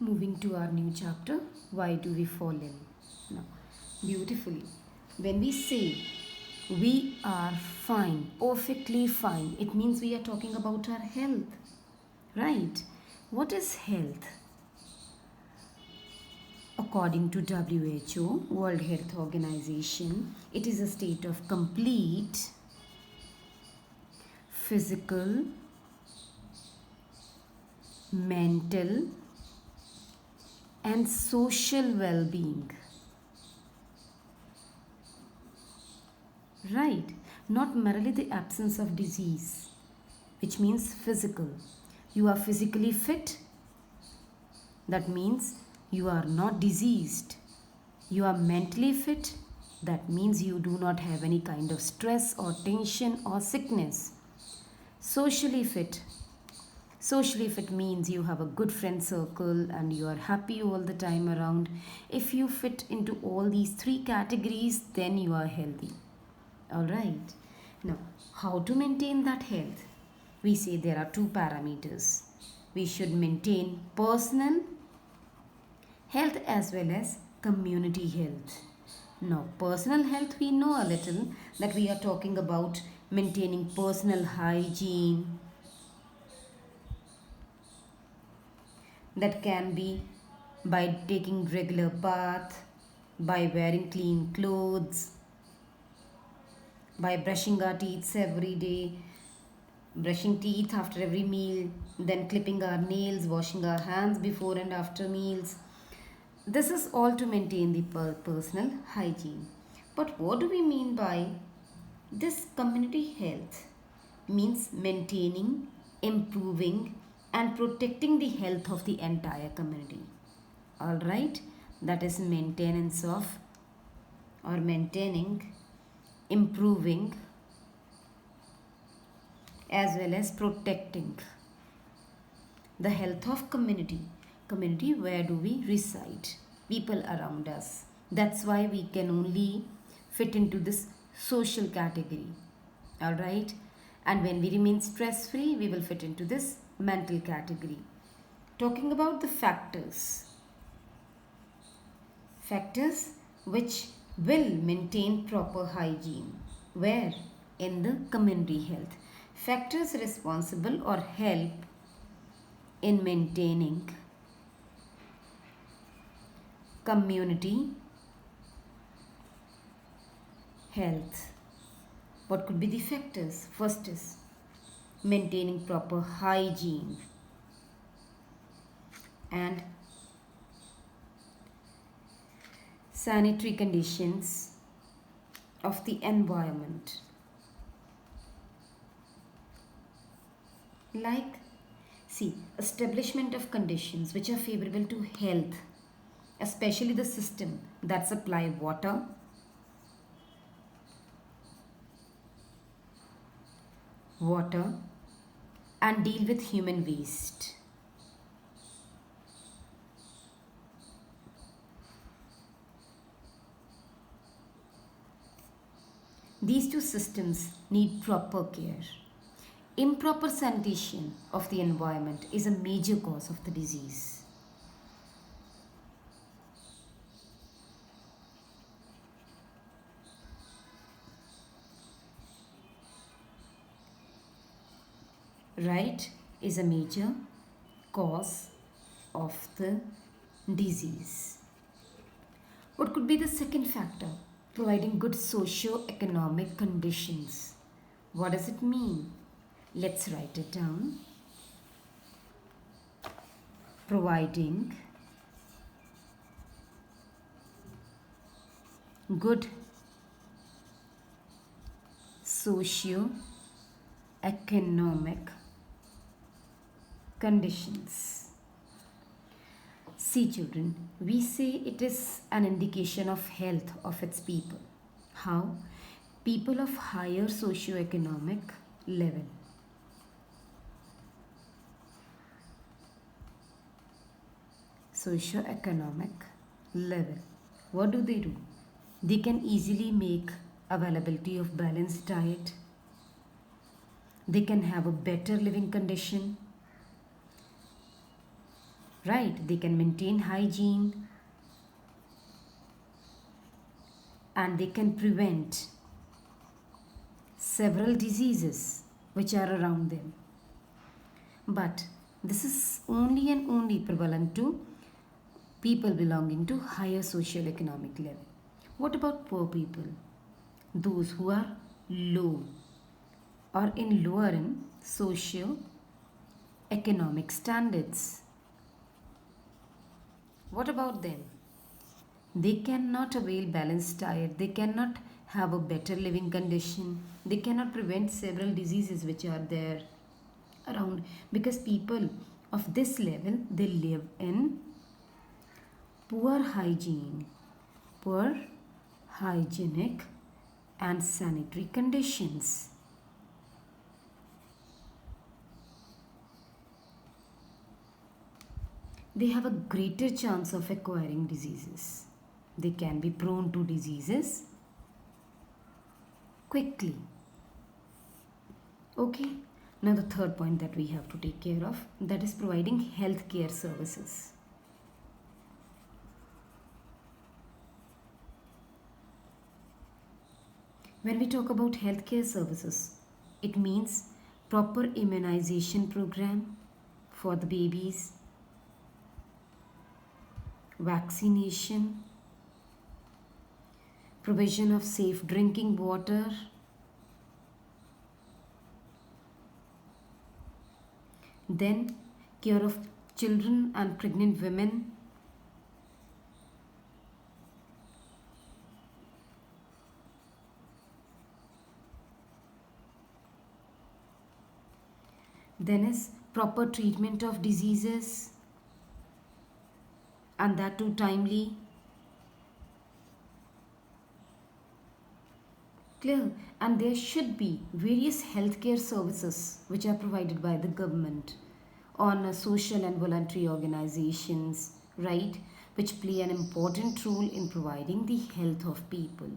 Moving to our new chapter, why do we fall in? Now, beautifully, when we say we are fine, perfectly fine, it means we are talking about our health, right? What is health? According to WHO, World Health Organization, it is a state of complete physical, mental, and social well-being. Right, not merely the absence of disease, which means physical. You are physically fit, that means you are not diseased. You are mentally fit, that means you do not have any kind of stress or tension or sickness. Socially fit. Socially fit means you have a good friend circle and you are happy all the time around. If you fit into all these three categories, then you are healthy. Alright. Now, how to maintain that health? We say there are two parameters. We should maintain personal health as well as community health. Now, personal health, we know a little that we are talking about maintaining personal hygiene. That can be by taking regular bath, by wearing clean clothes, by brushing our teeth every day, brushing teeth after every meal, then clipping our nails, washing our hands before and after meals. This is all to maintain the personal hygiene. But what do we mean by this community health? Means maintaining, improving, and protecting the health of the entire community. Alright, that is maintenance of or maintaining, improving, as well as protecting the health of community. Community, where do we reside? People around us. That's why we can only fit into this social category. Alright, and when we remain stress free, we will fit into this mental category. Talking about the factors which will maintain proper hygiene. Where? In the community health. Factors responsible or help in maintaining community health. What could be the factors? First is maintaining proper hygiene and sanitary conditions of the environment. Like, see, establishment of conditions which are favorable to health, especially the system that supply water, and deal with human waste. These two systems need proper care. Improper sanitation of the environment is a major cause of the disease. Right, is a major cause of the disease. What could be the second factor? Providing good socio-economic conditions. What does it mean? Let's write it down. Providing good socio-economic conditions. See children, we say it is an indication of health of its people. How? People of higher socio-economic level. Socio-economic level. What do? They can easily make availability of balanced diet. They can have a better living condition. right? They can maintain hygiene and they can prevent several diseases which are around them. But this is only and only prevalent to people belonging to higher socio-economic level. What about poor people? Those who are low or in lower in socio-economic standards. What about them? They cannot avail balanced diet, they cannot have a better living condition, they cannot prevent several diseases which are there around, because people of this level, they live in poor hygiene, poor hygienic and sanitary conditions. They have a greater chance of acquiring diseases. They can be prone to diseases quickly. Okay, now the third point that we have to take care of, that is providing healthcare services. When we talk about healthcare services, it means proper immunization program for the babies, vaccination, provision of safe drinking water, then care of children and pregnant women, then is proper treatment of diseases, and that too timely. Clear? And there should be various healthcare services which are provided by the government on social and voluntary organizations, right, which play an important role in providing the health of people.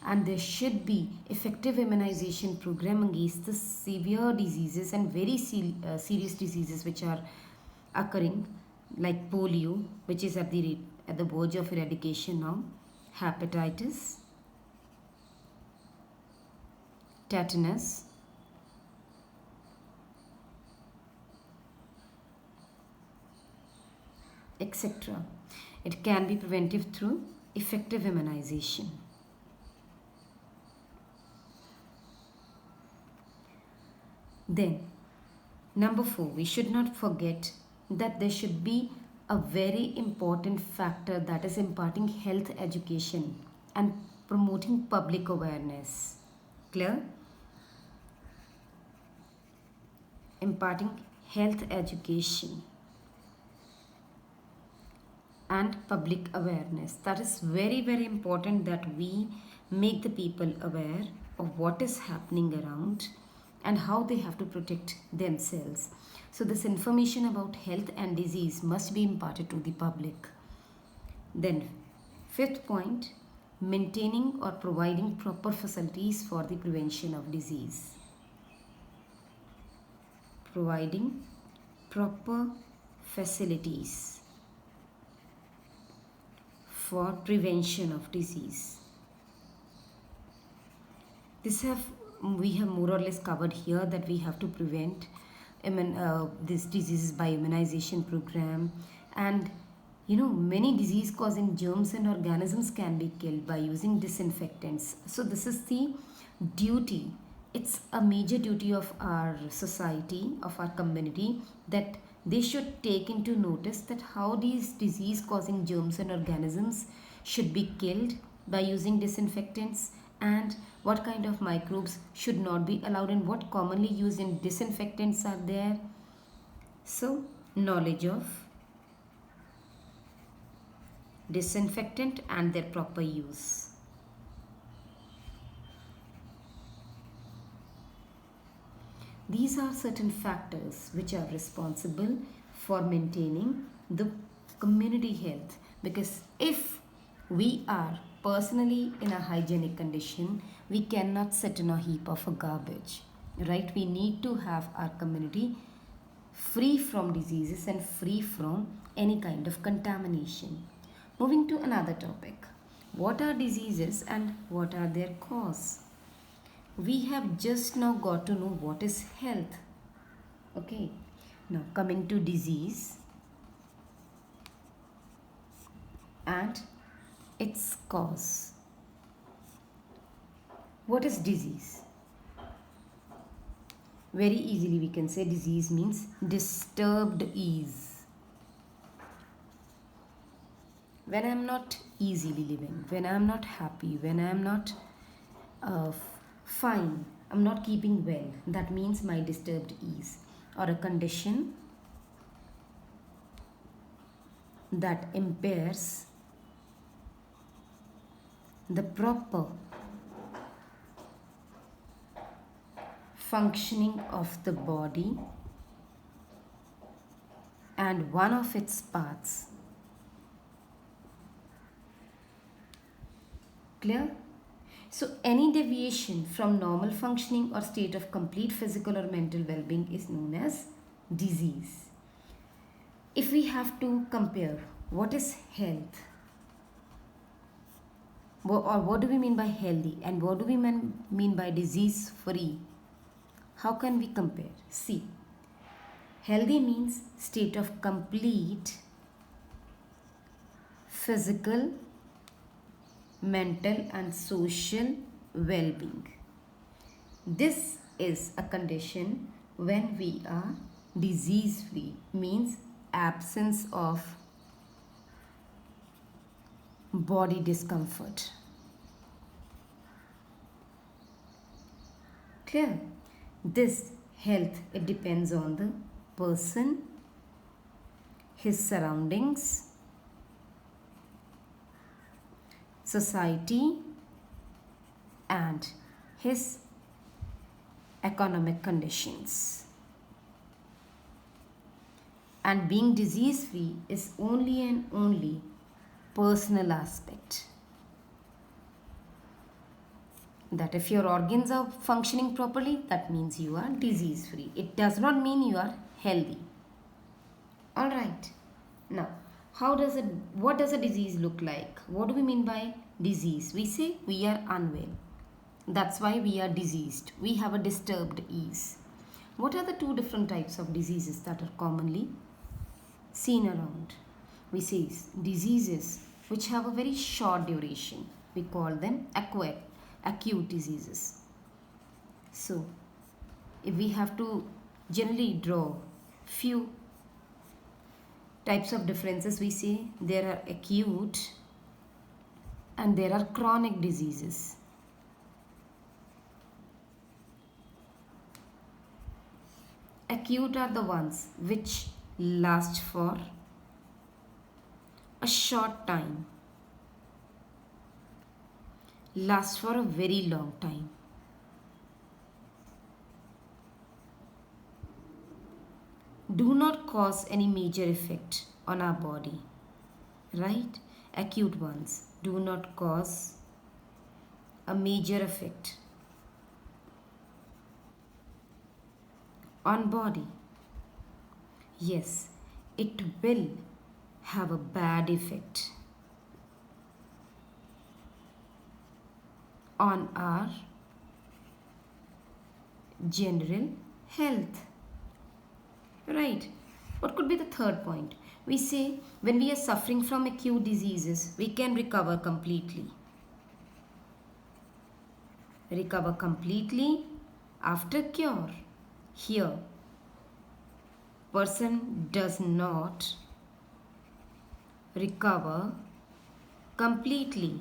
And there should be effective immunization program against the severe diseases and very serious diseases which are occurring, like polio, which is at the verge of eradication now, hepatitis, tetanus, etc. It can be preventive through effective immunization. Then, number 4, we should not forget that there should be a very important factor, that is imparting health education and promoting public awareness. Clear? Imparting health education and public awareness. That is very, very important, that we make the people aware of what is happening around and how they have to protect themselves. So this information about health and disease must be imparted to the public. Then 5th point, maintaining or providing proper facilities for the prevention of disease. Providing proper facilities for prevention of disease. We have more or less covered here, that we have to prevent these diseases by immunization program, and many disease causing germs and organisms can be killed by using disinfectants. So this is the duty, it's a major duty of our society, of our community, that they should take into notice that how these disease causing germs and organisms should be killed by using disinfectants, and what kind of microbes should not be allowed and what commonly used in disinfectants are there. So knowledge of disinfectant and their proper use. These are certain factors which are responsible for maintaining the community health, because if we are personally in a hygienic condition, we cannot sit in a heap of a garbage, right? We need to have our community free from diseases and free from any kind of contamination. Moving to another topic. What are diseases and what are their cause? We have just now got to know what is health. Okay. Now coming to disease and its cause. What is disease? Very easily we can say disease means disturbed ease. When I am not easily living, when I am not happy, when I am not fine, I am not keeping well, that means my disturbed ease, or a condition that impairs the proper functioning of the body and one of its parts. Clear? So any deviation from normal functioning or state of complete physical or mental well-being is known as disease. If we have to compare what is health, or what do we mean by healthy and what do we mean by disease free, how can we compare? See, healthy means state of complete physical, mental and social well-being. This is a condition when we are disease free, means absence of body discomfort. Clear? This health, it depends on the person, his surroundings, society and his economic conditions. And being disease free is only and only personal aspect. That if your organs are functioning properly, that means you are disease free. It does not mean you are healthy. Alright. Now, what does a disease look like? What do we mean by disease? We say we are unwell. That's why we are diseased. We have a disturbed ease. What are the two different types of diseases that are commonly seen around? We say diseases which have a very short duration. We call them acute diseases. So, if we have to generally draw few types of differences, we say there are acute and there are chronic diseases. Acute are the ones which last for a short time, last for a very long time. Do not cause any major effect on our body, right? Acute ones do not cause a major effect on body. Yes, it will have a bad effect on our general health. Right. What could be the third point? We say when we are suffering from acute diseases, we can recover completely. Recover completely after cure. Here, person does not recover completely.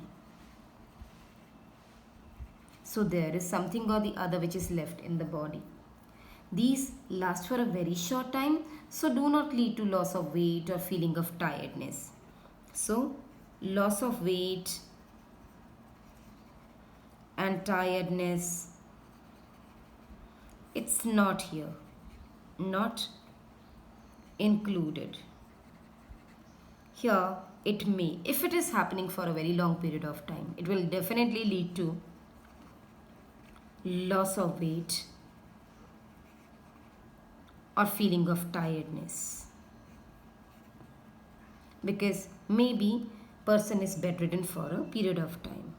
So there is something or the other which is left in the body. These last for a very short time, so do not lead to loss of weight or feeling of tiredness. So, loss of weight and tiredness, it's not here, not included. Here, it may, if it is happening for a very long period of time, it will definitely lead to loss of weight or feeling of tiredness. because maybe person is bedridden for a period of time.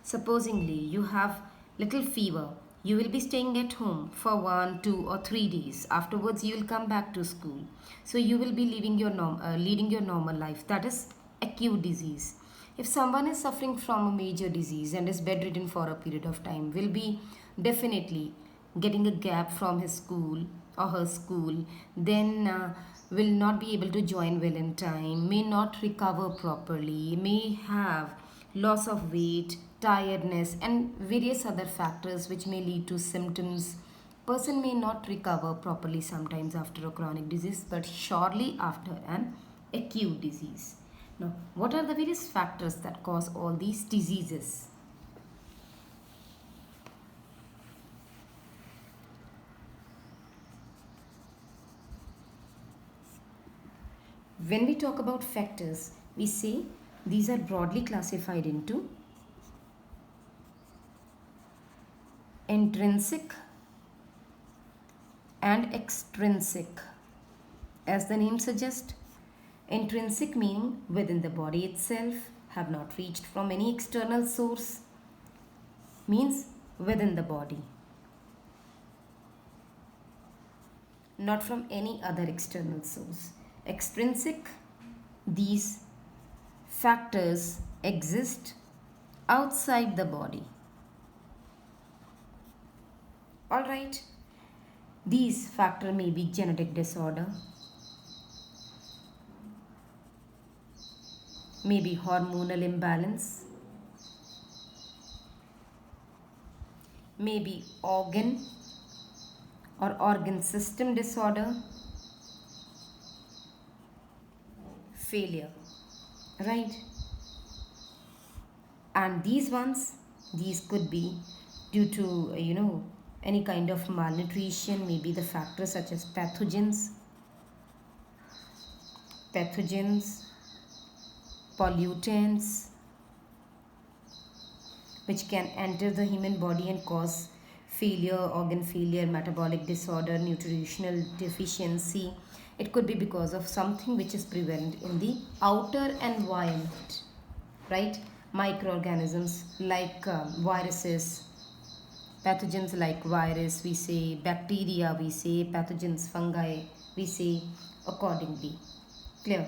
Supposingly you have little fever, you will be staying at home for 1, 2 or 3 days. Afterwards you will come back to school. So you will be leading your normal life. That is acute disease. If someone is suffering from a major disease and is bedridden for a period of time, will be definitely getting a gap from his school or her school, then will not be able to join well in time, may not recover properly, may have loss of weight, tiredness, and various other factors which may lead to symptoms. Person may not recover properly sometimes after a chronic disease, but surely after an acute disease. Now, what are the various factors that cause all these diseases? When we talk about factors, we say these are broadly classified into intrinsic and extrinsic. As the name suggests, intrinsic meaning within the body itself, have not reached from any external source, means within the body, not from any other external source. Extrinsic, these factors exist outside the body. Alright, these factors may be genetic disorder, maybe hormonal imbalance, maybe organ or organ system disorder, failure, right? And these could be due to any kind of malnutrition, maybe the factors such as pathogens, pollutants, which can enter the human body and cause failure, organ failure, metabolic disorder, nutritional deficiency. It could be because of something which is prevalent in the outer environment, right? Microorganisms like viruses, pathogens like virus, we say bacteria, we say pathogens, fungi, we say accordingly. Clear?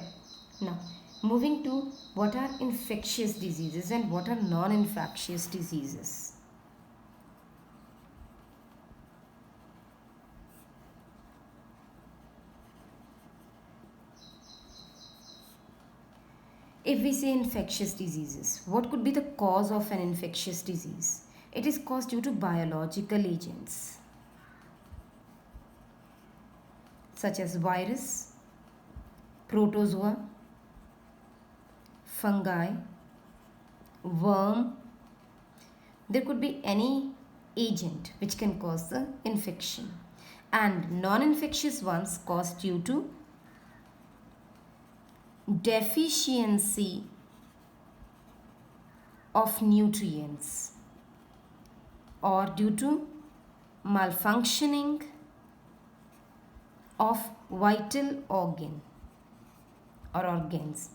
Now, moving to what are infectious diseases and what are non-infectious diseases. If we say infectious diseases, what could be the cause of an infectious disease? It is caused due to biological agents such as virus, protozoa, fungi, worm. There could be any agent which can cause the infection, and non-infectious ones caused due to deficiency of nutrients or due to malfunctioning of vital organ or organs.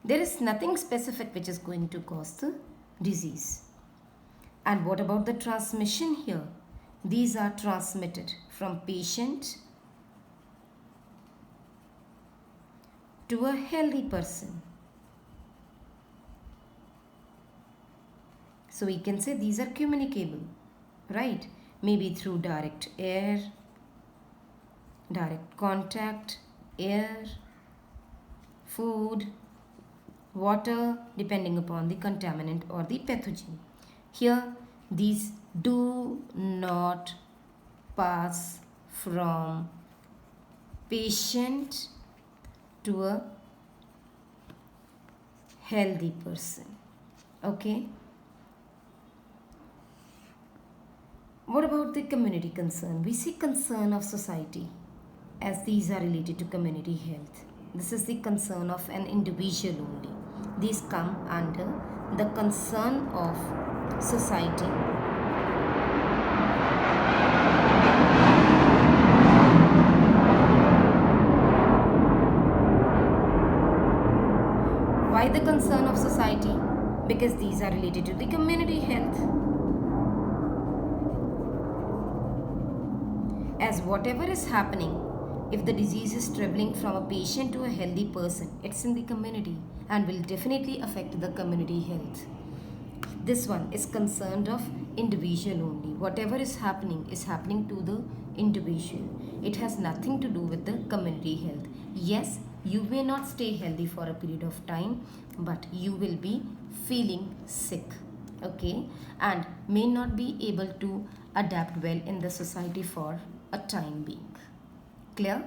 There is nothing specific which is going to cause the disease. And what about the transmission here? These are transmitted from patient to a healthy person. So we can say these are communicable, right? Maybe through direct air, direct contact, air, food, water, depending upon the contaminant or the pathogen. Here, these do not pass from patient to a healthy person. Okay. What about the community concern? We see concern of society as these are related to community health. This is the concern of an individual only. These come under the concern of society. Why the concern of society? Because these are related to the community health. As whatever is happening, if the disease is traveling from a patient to a healthy person, it's in the community and will definitely affect the community health. This one is concerned of individual only. Whatever is happening to the individual. It has nothing to do with the community health. Yes, you may not stay healthy for a period of time, but you will be feeling sick, okay, and may not be able to adapt well in the society for a time being. Clear?